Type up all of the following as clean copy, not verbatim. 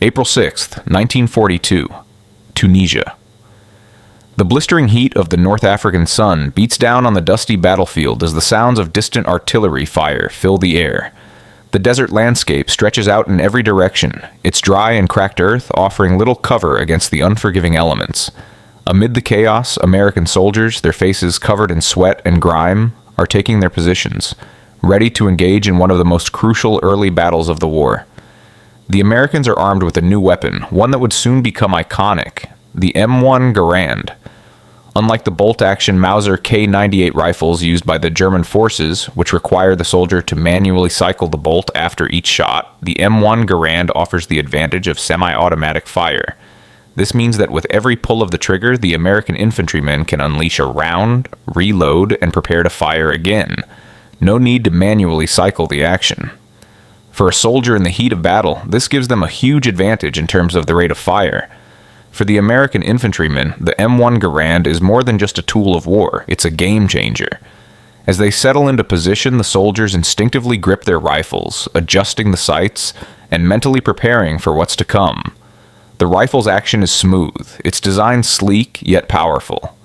April 6th, 1942, Tunisia. The blistering heat of the North African sun beats down on the dusty battlefield as the sounds of distant artillery fire fill the air. The desert landscape stretches out in every direction, its dry and cracked earth offering little cover against the unforgiving elements. Amid the chaos, American soldiers, their faces covered in sweat and grime, are taking their positions, ready to engage in one of the most crucial early battles of the war. The Americans are armed with a new weapon, one that would soon become iconic, the M1 Garand. Unlike the bolt-action Mauser K98 rifles used by the German forces, which require the soldier to manually cycle the bolt after each shot, the M1 Garand offers the advantage of semi-automatic fire. This means that with every pull of the trigger, the American infantryman can unleash a round, reload, and prepare to fire again. No need to manually cycle the action. For a soldier in the heat of battle, this gives them a huge advantage in terms of the rate of fire. For the American infantrymen, the M1 Garand is more than just a tool of war, it's a game changer. As they settle into position, the soldiers instinctively grip their rifles, adjusting the sights, and mentally preparing for what's to come. The rifle's action is smooth, its design sleek yet powerful.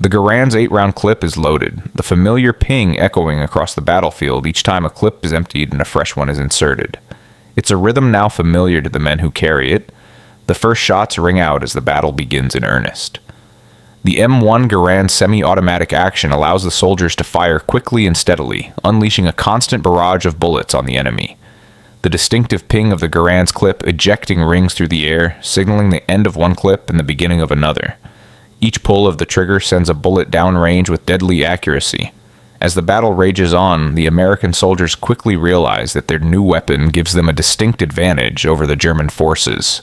The Garand's 8-round clip is loaded, the familiar ping echoing across the battlefield each time a clip is emptied and a fresh one is inserted. It's a rhythm now familiar to the men who carry it. The first shots ring out as the battle begins in earnest. The M1 Garand's semi-automatic action allows the soldiers to fire quickly and steadily, unleashing a constant barrage of bullets on the enemy. The distinctive ping of the Garand's clip ejecting rings through the air, signaling the end of one clip and the beginning of another. Each pull of the trigger sends a bullet downrange with deadly accuracy. As the battle rages on, the American soldiers quickly realize that their new weapon gives them a distinct advantage over the German forces.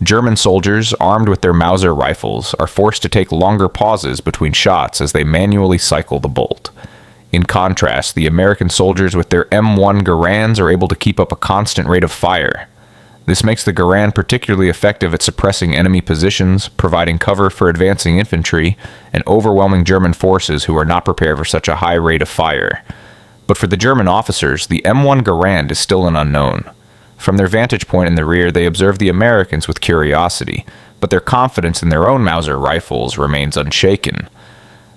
German soldiers, armed with their Mauser rifles, are forced to take longer pauses between shots as they manually cycle the bolt. In contrast, the American soldiers with their M1 Garands are able to keep up a constant rate of fire. This makes the Garand particularly effective at suppressing enemy positions, providing cover for advancing infantry, and overwhelming German forces who are not prepared for such a high rate of fire. But for the German officers, the M1 Garand is still an unknown. From their vantage point in the rear, they observe the Americans with curiosity, but their confidence in their own Mauser rifles remains unshaken.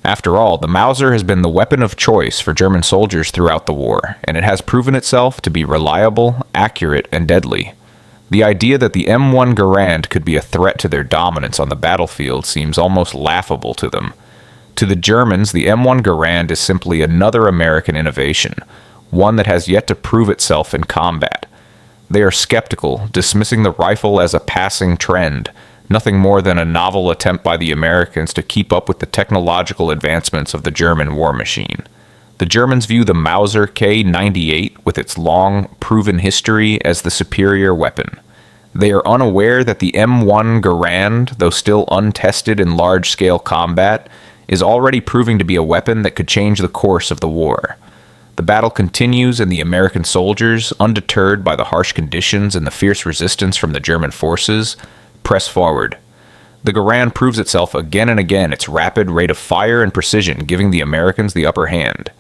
After all, the Mauser has been the weapon of choice for German soldiers throughout the war, and it has proven itself to be reliable, accurate, and deadly. The idea that the M1 Garand could be a threat to their dominance on the battlefield seems almost laughable to them. To the Germans, the M1 Garand is simply another American innovation, one that has yet to prove itself in combat. They are skeptical, dismissing the rifle as a passing trend, nothing more than a novel attempt by the Americans to keep up with the technological advancements of the German war machine. The Germans view the Mauser K98 with its long, proven history as the superior weapon. They are unaware that the M1 Garand, though still untested in large-scale combat, is already proving to be a weapon that could change the course of the war. The battle continues, and the American soldiers, undeterred by the harsh conditions and the fierce resistance from the German forces, press forward. The Garand proves itself again and again, its rapid rate of fire and precision giving the Americans the upper hand.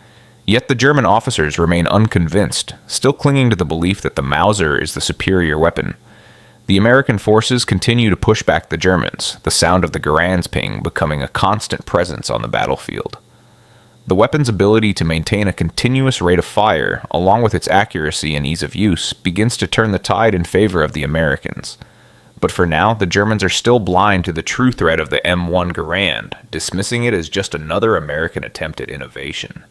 Yet the German officers remain unconvinced, still clinging to the belief that the Mauser is the superior weapon. The American forces continue to push back the Germans, the sound of the Garand's ping becoming a constant presence on the battlefield. The weapon's ability to maintain a continuous rate of fire, along with its accuracy and ease of use, begins to turn the tide in favor of the Americans. But for now, the Germans are still blind to the true threat of the M1 Garand, dismissing it as just another American attempt at innovation.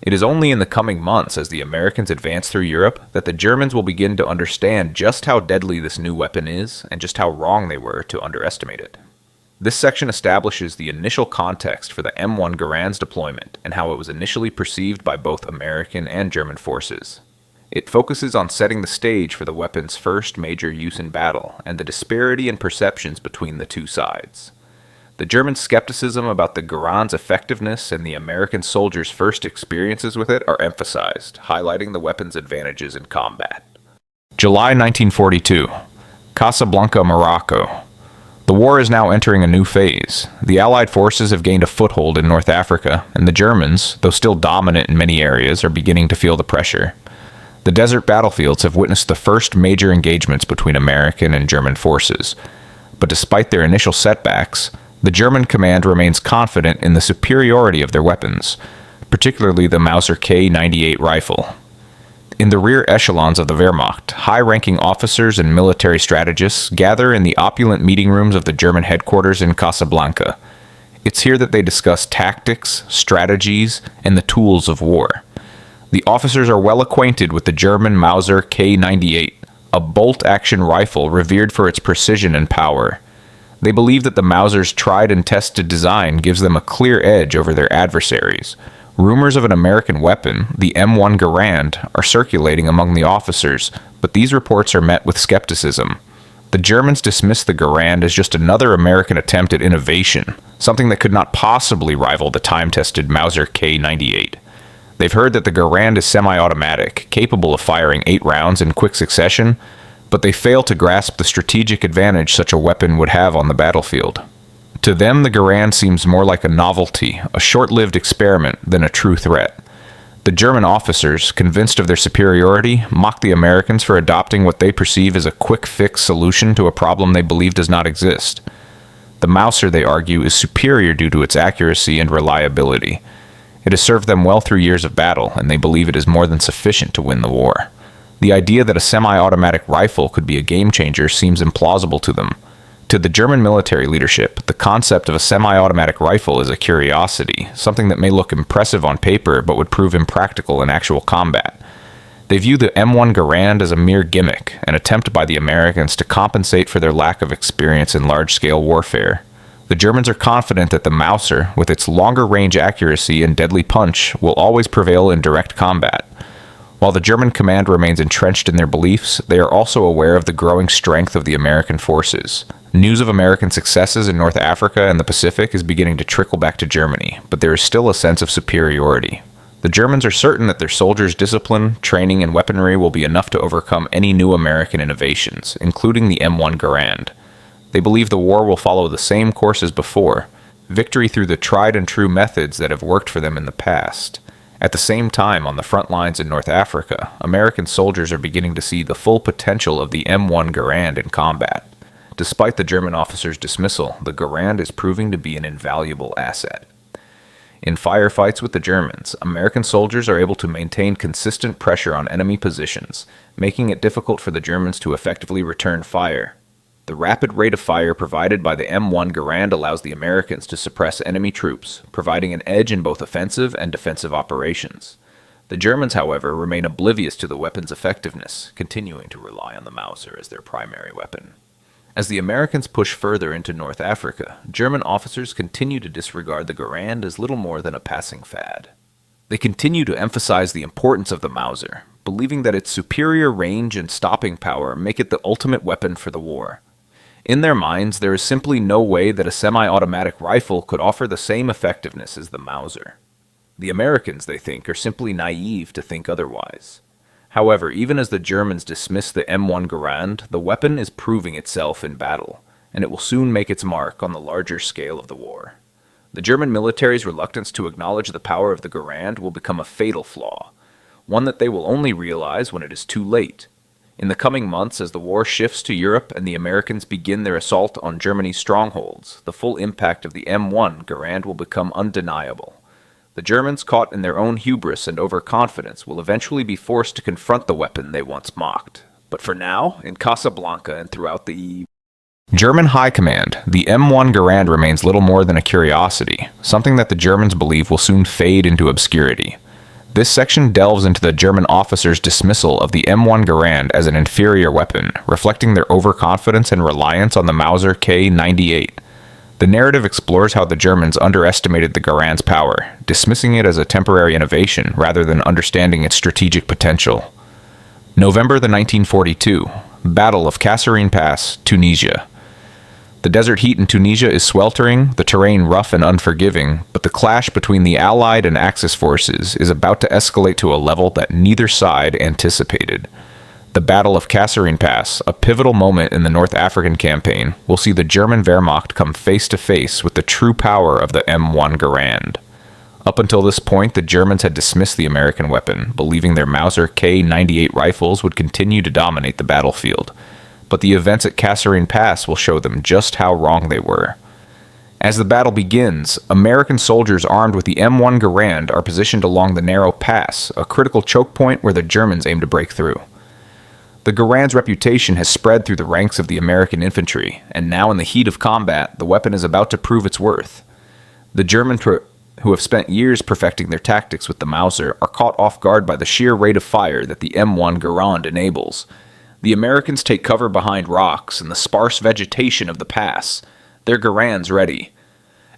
It is only in the coming months, as the Americans advance through Europe, that the Germans will begin to understand just how deadly this new weapon is, and just how wrong they were to underestimate it. This section establishes the initial context for the M1 Garand's deployment, and how it was initially perceived by both American and German forces. It focuses on setting the stage for the weapon's first major use in battle, and the disparity in perceptions between the two sides. The German skepticism about the Garand's effectiveness and the American soldiers' first experiences with it are emphasized, highlighting the weapon's advantages in combat. July 1942. Casablanca, Morocco. The war is now entering a new phase. The Allied forces have gained a foothold in North Africa, and the Germans, though still dominant in many areas, are beginning to feel the pressure. The desert battlefields have witnessed the first major engagements between American and German forces, but despite their initial setbacks, the German command remains confident in the superiority of their weapons, particularly the Mauser K98 rifle. In the rear echelons of the Wehrmacht, high-ranking officers and military strategists gather in the opulent meeting rooms of the German headquarters in Casablanca. It's here that they discuss tactics, strategies, and the tools of war. The officers are well acquainted with the German Mauser K98, a bolt-action rifle revered for its precision and power. They believe that the Mauser's tried and tested design gives them a clear edge over their adversaries. Rumors of an American weapon, the M1 Garand, are circulating among the officers, but these reports are met with skepticism. The Germans dismiss the Garand as just another American attempt at innovation, something that could not possibly rival the time-tested Mauser K98. They've heard that the Garand is semi-automatic, capable of firing 8 rounds in quick succession, but they fail to grasp the strategic advantage such a weapon would have on the battlefield. To them, the Garand seems more like a novelty, a short-lived experiment, than a true threat. The German officers, convinced of their superiority, mock the Americans for adopting what they perceive as a quick-fix solution to a problem they believe does not exist. The Mauser, they argue, is superior due to its accuracy and reliability. It has served them well through years of battle, and they believe it is more than sufficient to win the war. The idea that a semi-automatic rifle could be a game-changer seems implausible to them. To the German military leadership, the concept of a semi-automatic rifle is a curiosity, something that may look impressive on paper but would prove impractical in actual combat. They view the M1 Garand as a mere gimmick, an attempt by the Americans to compensate for their lack of experience in large-scale warfare. The Germans are confident that the Mauser, with its longer range accuracy and deadly punch, will always prevail in direct combat. While the German command remains entrenched in their beliefs, they are also aware of the growing strength of the American forces. News of American successes in North Africa and the Pacific is beginning to trickle back to Germany, but there is still a sense of superiority. The Germans are certain that their soldiers' discipline, training, and weaponry will be enough to overcome any new American innovations, including the M1 Garand. They believe the war will follow the same course as before, victory through the tried-and-true methods that have worked for them in the past. At the same time, on the front lines in North Africa, American soldiers are beginning to see the full potential of the M1 Garand in combat. Despite the German officers' dismissal, the Garand is proving to be an invaluable asset. In firefights with the Germans, American soldiers are able to maintain consistent pressure on enemy positions, making it difficult for the Germans to effectively return fire. The rapid rate of fire provided by the M1 Garand allows the Americans to suppress enemy troops, providing an edge in both offensive and defensive operations. The Germans, however, remain oblivious to the weapon's effectiveness, continuing to rely on the Mauser as their primary weapon. As the Americans push further into North Africa, German officers continue to disregard the Garand as little more than a passing fad. They continue to emphasize the importance of the Mauser, believing that its superior range and stopping power make it the ultimate weapon for the war. In their minds, there is simply no way that a semi-automatic rifle could offer the same effectiveness as the Mauser. The Americans, they think, are simply naive to think otherwise. However, even as the Germans dismiss the M1 Garand, the weapon is proving itself in battle, and it will soon make its mark on the larger scale of the war. The German military's reluctance to acknowledge the power of the Garand will become a fatal flaw, one that they will only realize when it is too late. In the coming months, as the war shifts to Europe and the Americans begin their assault on Germany's strongholds, the full impact of the M1 Garand will become undeniable. The Germans, caught in their own hubris and overconfidence, will eventually be forced to confront the weapon they once mocked. But for now, in Casablanca and throughout the German High Command, the M1 Garand remains little more than a curiosity, something that the Germans believe will soon fade into obscurity. This section delves into the German officers' dismissal of the M1 Garand as an inferior weapon, reflecting their overconfidence and reliance on the Mauser K98. The narrative explores how the Germans underestimated the Garand's power, dismissing it as a temporary innovation rather than understanding its strategic potential. November 1942, Battle of Kasserine Pass, Tunisia. The desert heat in Tunisia is sweltering, the terrain rough and unforgiving, but the clash between the Allied and Axis forces is about to escalate to a level that neither side anticipated. The Battle of Kasserine Pass, a pivotal moment in the North African campaign, will see the German Wehrmacht come face to face with the true power of the M1 Garand. Up until this point, the Germans had dismissed the American weapon, believing their Mauser K98 rifles would continue to dominate the battlefield. But the events at Kasserine Pass will show them just how wrong they were. As the battle begins, American soldiers armed with the M1 Garand are positioned along the narrow pass, a critical choke point where the Germans aim to break through. The Garand's reputation has spread through the ranks of the American infantry, and now in the heat of combat, the weapon is about to prove its worth. The Germans, who have spent years perfecting their tactics with the Mauser, are caught off guard by the sheer rate of fire that the M1 Garand enables. The Americans take cover behind rocks and the sparse vegetation of the pass, their Garands ready.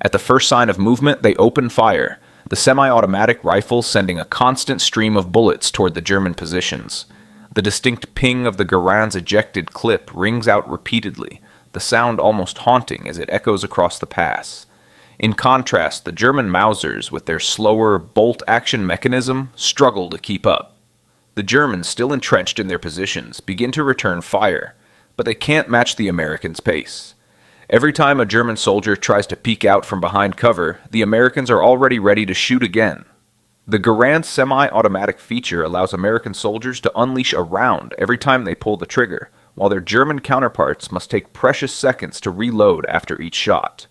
At the first sign of movement, they open fire, the semi-automatic rifles sending a constant stream of bullets toward the German positions. The distinct ping of the Garand's ejected clip rings out repeatedly, the sound almost haunting as it echoes across the pass. In contrast, the German Mausers, with their slower bolt-action mechanism, struggle to keep up. The Germans, still entrenched in their positions, begin to return fire, but they can't match the Americans' pace. Every time a German soldier tries to peek out from behind cover, the Americans are already ready to shoot again. The Garand's semi-automatic feature allows American soldiers to unleash a round every time they pull the trigger, while their German counterparts must take precious seconds to reload after each shot.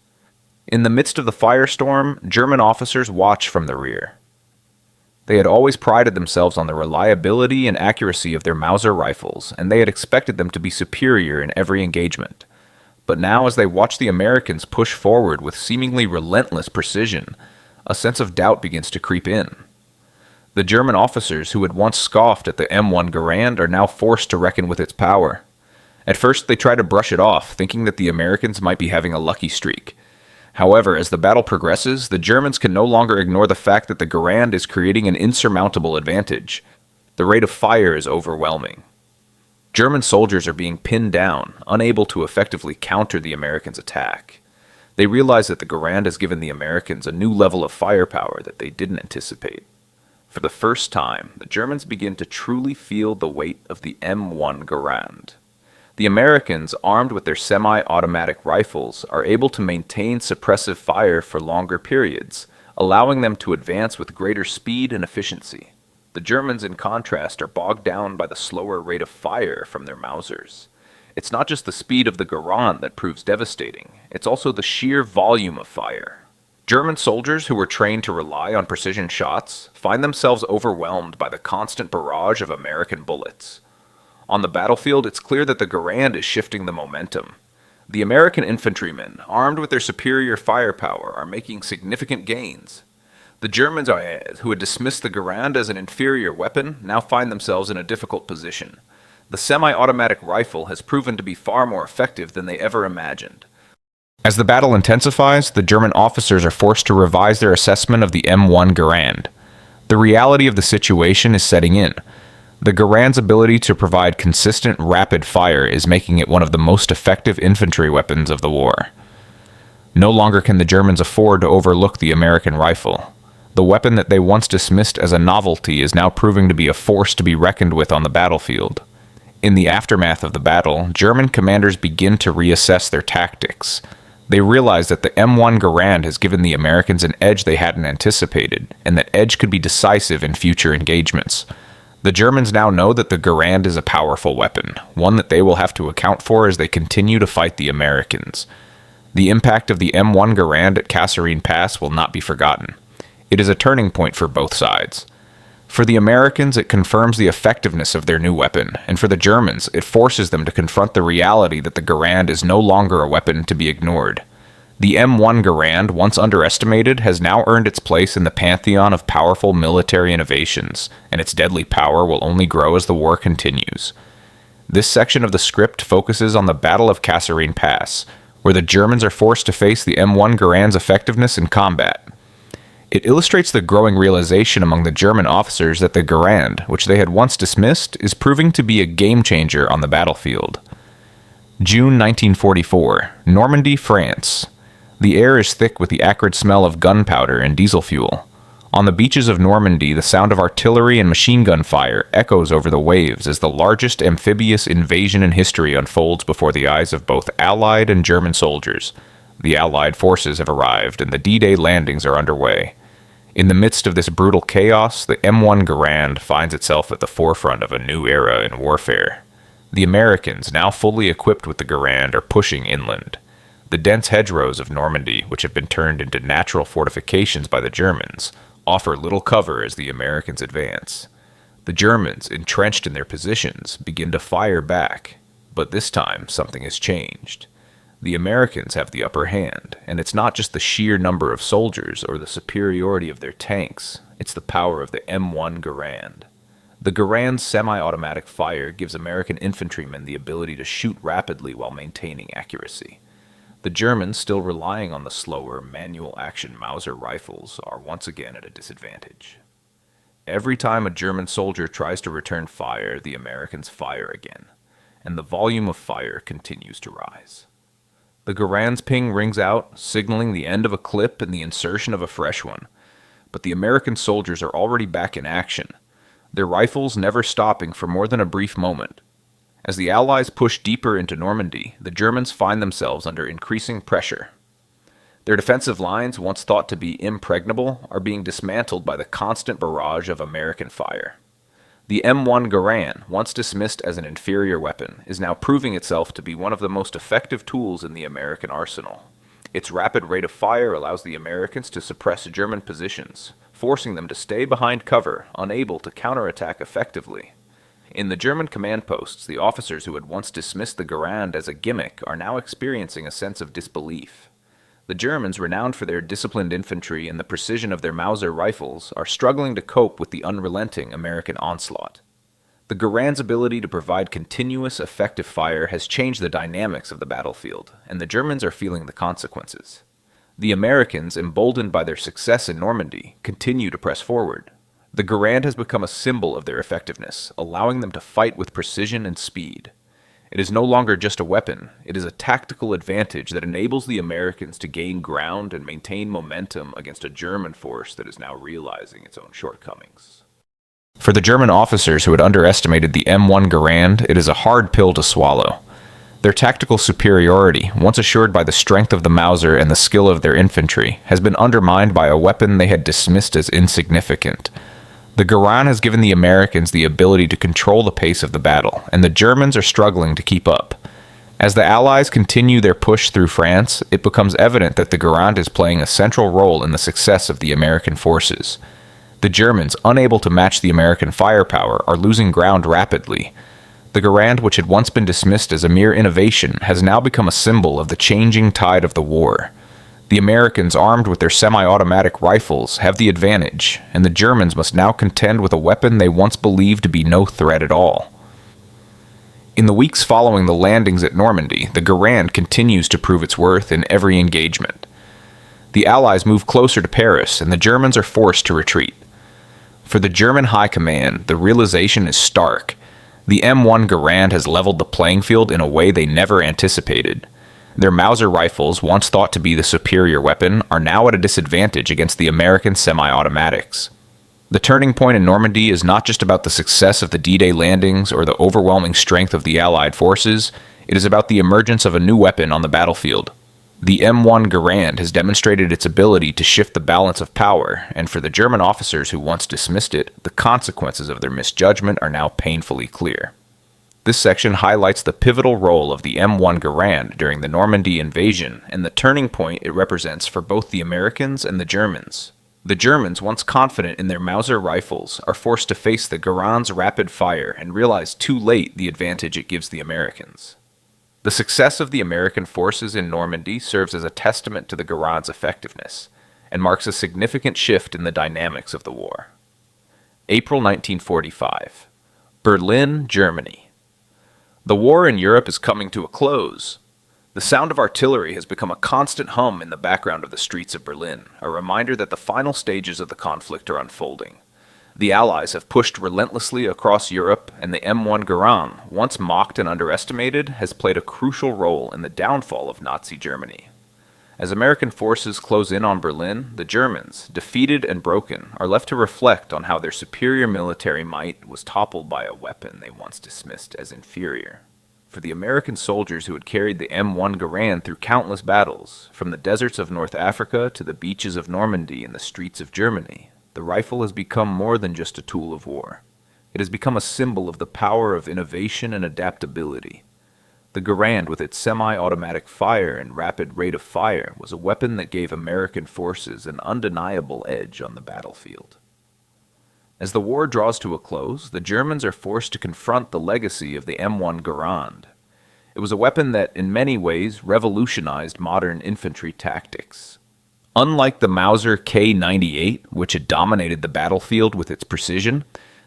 In the midst of the firestorm, German officers watch from the rear. They had always prided themselves on the reliability and accuracy of their Mauser rifles, and they had expected them to be superior in every engagement. But now, as they watch the Americans push forward with seemingly relentless precision, a sense of doubt begins to creep in. The German officers who had once scoffed at the M1 Garand are now forced to reckon with its power. At first, they try to brush it off, thinking that the Americans might be having a lucky streak. However, as the battle progresses, the Germans can no longer ignore the fact that the Garand is creating an insurmountable advantage. The rate of fire is overwhelming. German soldiers are being pinned down, unable to effectively counter the Americans' attack. They realize that the Garand has given the Americans a new level of firepower that they didn't anticipate. For the first time, the Germans begin to truly feel the weight of the M1 Garand. The Americans, armed with their semi-automatic rifles, are able to maintain suppressive fire for longer periods, allowing them to advance with greater speed and efficiency. The Germans, in contrast, are bogged down by the slower rate of fire from their Mausers. It's not just the speed of the Garand that proves devastating, it's also the sheer volume of fire. German soldiers who were trained to rely on precision shots find themselves overwhelmed by the constant barrage of American bullets. On the battlefield, it's clear that the Garand is shifting the momentum. The American infantrymen, armed with their superior firepower, are making significant gains. The Germans, who had dismissed the Garand as an inferior weapon, now find themselves in a difficult position. The semi-automatic rifle has proven to be far more effective than they ever imagined. As the battle intensifies, the German officers are forced to revise their assessment of the M1 Garand. The reality of the situation is setting in. The Garand's ability to provide consistent, rapid fire is making it one of the most effective infantry weapons of the war. No longer can the Germans afford to overlook the American rifle. The weapon that they once dismissed as a novelty is now proving to be a force to be reckoned with on the battlefield. In the aftermath of the battle, German commanders begin to reassess their tactics. They realize that the M1 Garand has given the Americans an edge they hadn't anticipated, and that edge could be decisive in future engagements. The Germans now know that the Garand is a powerful weapon, one that they will have to account for as they continue to fight the Americans. The impact of the M1 Garand at Kasserine Pass will not be forgotten. It is a turning point for both sides. For the Americans, it confirms the effectiveness of their new weapon, and for the Germans, it forces them to confront the reality that the Garand is no longer a weapon to be ignored. The M1 Garand, once underestimated, has now earned its place in the pantheon of powerful military innovations, and its deadly power will only grow as the war continues. This section of the script focuses on the Battle of Kasserine Pass, where the Germans are forced to face the M1 Garand's effectiveness in combat. It illustrates the growing realization among the German officers that the Garand, which they had once dismissed, is proving to be a game-changer on the battlefield. June 1944, Normandy, France. The air is thick with the acrid smell of gunpowder and diesel fuel. On the beaches of Normandy, the sound of artillery and machine gun fire echoes over the waves as the largest amphibious invasion in history unfolds before the eyes of both Allied and German soldiers. The Allied forces have arrived, and the D-Day landings are underway. In the midst of this brutal chaos, the M1 Garand finds itself at the forefront of a new era in warfare. The Americans, now fully equipped with the Garand, are pushing inland. The dense hedgerows of Normandy, which have been turned into natural fortifications by the Germans, offer little cover as the Americans advance. The Germans, entrenched in their positions, begin to fire back, but this time something has changed. The Americans have the upper hand, and it's not just the sheer number of soldiers or the superiority of their tanks, it's the power of the M1 Garand. The Garand's semi-automatic fire gives American infantrymen the ability to shoot rapidly while maintaining accuracy. The Germans, still relying on the slower, manual-action Mauser rifles, are once again at a disadvantage. Every time a German soldier tries to return fire, the Americans fire again, and the volume of fire continues to rise. The Garand's ping rings out, signaling the end of a clip and the insertion of a fresh one, but the American soldiers are already back in action, their rifles never stopping for more than a brief moment. As the Allies push deeper into Normandy, the Germans find themselves under increasing pressure. Their defensive lines, once thought to be impregnable, are being dismantled by the constant barrage of American fire. The M1 Garand, once dismissed as an inferior weapon, is now proving itself to be one of the most effective tools in the American arsenal. Its rapid rate of fire allows the Americans to suppress German positions, forcing them to stay behind cover, unable to counterattack effectively. In the German command posts, the officers who had once dismissed the Garand as a gimmick are now experiencing a sense of disbelief. The Germans, renowned for their disciplined infantry and the precision of their Mauser rifles, are struggling to cope with the unrelenting American onslaught. The Garand's ability to provide continuous, effective fire has changed the dynamics of the battlefield, and the Germans are feeling the consequences. The Americans, emboldened by their success in Normandy, continue to press forward. The Garand has become a symbol of their effectiveness, allowing them to fight with precision and speed. It is no longer just a weapon, it is a tactical advantage that enables the Americans to gain ground and maintain momentum against a German force that is now realizing its own shortcomings. For the German officers who had underestimated the M1 Garand, it is a hard pill to swallow. Their tactical superiority, once assured by the strength of the Mauser and the skill of their infantry, has been undermined by a weapon they had dismissed as insignificant. The Garand has given the Americans the ability to control the pace of the battle, and the Germans are struggling to keep up. As the Allies continue their push through France, it becomes evident that the Garand is playing a central role in the success of the American forces. The Germans, unable to match the American firepower, are losing ground rapidly. The Garand, which had once been dismissed as a mere innovation, has now become a symbol of the changing tide of the war. The Americans, armed with their semi-automatic rifles, have the advantage, and the Germans must now contend with a weapon they once believed to be no threat at all. In the weeks following the landings at Normandy, the Garand continues to prove its worth in every engagement. The Allies move closer to Paris, and the Germans are forced to retreat. For the German High Command, the realization is stark. The M1 Garand has leveled the playing field in a way they never anticipated. Their Mauser rifles, once thought to be the superior weapon, are now at a disadvantage against the American semi-automatics. The turning point in Normandy is not just about the success of the D-Day landings or the overwhelming strength of the Allied forces, it is about the emergence of a new weapon on the battlefield. The M1 Garand has demonstrated its ability to shift the balance of power, and for the German officers who once dismissed it, the consequences of their misjudgment are now painfully clear. This section highlights the pivotal role of the M1 Garand during the Normandy invasion and the turning point it represents for both the Americans and the Germans. The Germans, once confident in their Mauser rifles, are forced to face the Garand's rapid fire and realize too late the advantage it gives the Americans. The success of the American forces in Normandy serves as a testament to the Garand's effectiveness and marks a significant shift in the dynamics of the war. April 1945. Berlin, Germany. The war in Europe is coming to a close. The sound of artillery has become a constant hum in the background of the streets of Berlin, a reminder that the final stages of the conflict are unfolding. The Allies have pushed relentlessly across Europe, and the M1 Garand, once mocked and underestimated, has played a crucial role in the downfall of Nazi Germany. As American forces close in on Berlin, the Germans, defeated and broken, are left to reflect on how their superior military might was toppled by a weapon they once dismissed as inferior. for the American soldiers who had carried the M1 Garand through countless battles, from the deserts of North Africa to the beaches of Normandy and the streets of Germany. The rifle has become more than just a tool of war. It has become a symbol of the power of innovation and adaptability. The Garand, with its semi-automatic fire and rapid rate of fire, was a weapon that gave American forces an undeniable edge on the battlefield. As the war draws to a close, the Germans are forced to confront the legacy of the M1 Garand. It was a weapon that, in many ways, revolutionized modern infantry tactics. Unlike the Mauser K98, which had dominated the battlefield with its precision,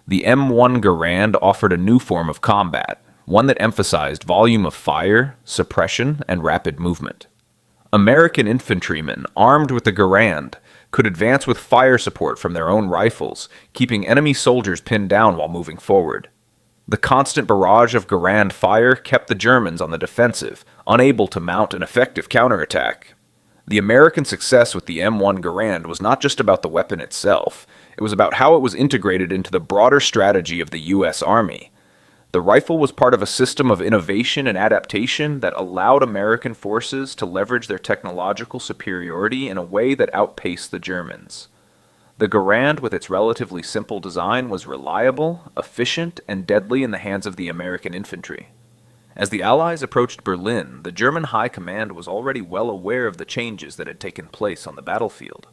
the M1 Garand offered a new form of combat, one that emphasized volume of fire, suppression, and rapid movement. American infantrymen, armed with the Garand, could advance with fire support from their own rifles, keeping enemy soldiers pinned down while moving forward. The constant barrage of Garand fire kept the Germans on the defensive, unable to mount an effective counterattack. The American success with the M1 Garand was not just about the weapon itself, it was about how it was integrated into the broader strategy of the U.S. Army. The rifle was part of a system of innovation and adaptation that allowed American forces to leverage their technological superiority in a way that outpaced the Germans. The Garand, with its relatively simple design, was reliable, efficient, and deadly in the hands of the American infantry. As the Allies approached Berlin, the German High Command was already well aware of the changes that had taken place on the battlefield.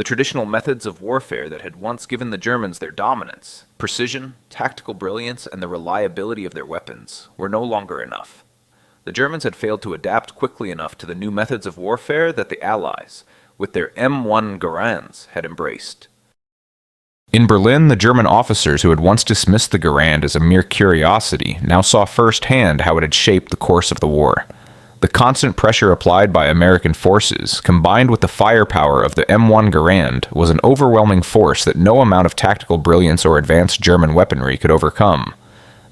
The traditional methods of warfare that had once given the Germans their dominance, precision, tactical brilliance, and the reliability of their weapons, were no longer enough. The Germans had failed to adapt quickly enough to the new methods of warfare that the Allies, with their M1 Garands, had embraced. In Berlin, the German officers who had once dismissed the Garand as a mere curiosity now saw firsthand how it had shaped the course of the war. The constant pressure applied by American forces, combined with the firepower of the M1 Garand, was an overwhelming force that no amount of tactical brilliance or advanced German weaponry could overcome.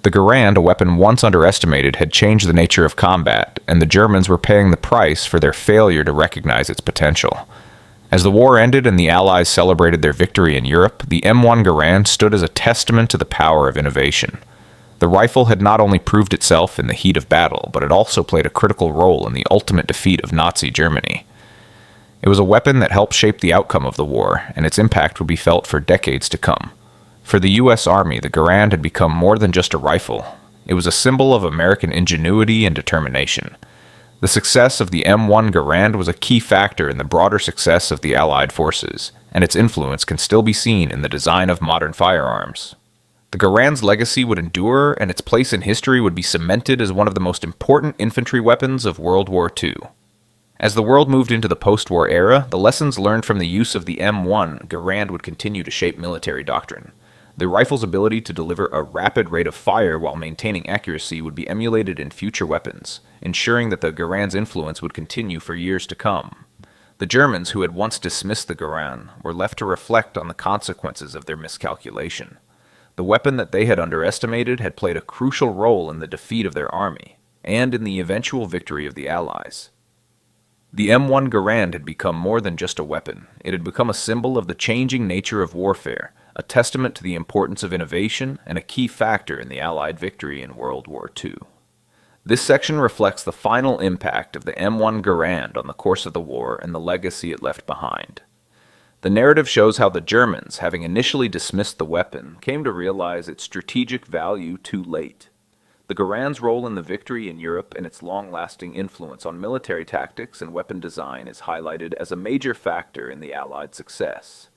The Garand, a weapon once underestimated, had changed the nature of combat, and the Germans were paying the price for their failure to recognize its potential. As the war ended and the Allies celebrated their victory in Europe, the M1 Garand stood as a testament to the power of innovation. The rifle had not only proved itself in the heat of battle, but it also played a critical role in the ultimate defeat of Nazi Germany. It was a weapon that helped shape the outcome of the war, and its impact would be felt for decades to come. For the U.S. Army, the Garand had become more than just a rifle. It was a symbol of American ingenuity and determination. The success of the M1 Garand was a key factor in the broader success of the Allied forces, and its influence can still be seen in the design of modern firearms. The Garand's legacy would endure, and its place in history would be cemented as one of the most important infantry weapons of World War II. As the world moved into the post-war era, the lessons learned from the use of the M1 Garand would continue to shape military doctrine. The rifle's ability to deliver a rapid rate of fire while maintaining accuracy would be emulated in future weapons, ensuring that the Garand's influence would continue for years to come. The Germans, who had once dismissed the Garand, were left to reflect on the consequences of their miscalculation. The weapon that they had underestimated had played a crucial role in the defeat of their army, and in the eventual victory of the Allies. The M1 Garand had become more than just a weapon. It had become a symbol of the changing nature of warfare, a testament to the importance of innovation, and a key factor in the Allied victory in World War II. This section reflects the final impact of the M1 Garand on the course of the war and the legacy it left behind. The narrative shows how the Germans, having initially dismissed the weapon, came to realize its strategic value too late. The Garand's role in the victory in Europe and its long-lasting influence on military tactics and weapon design is highlighted as a major factor in the Allied success.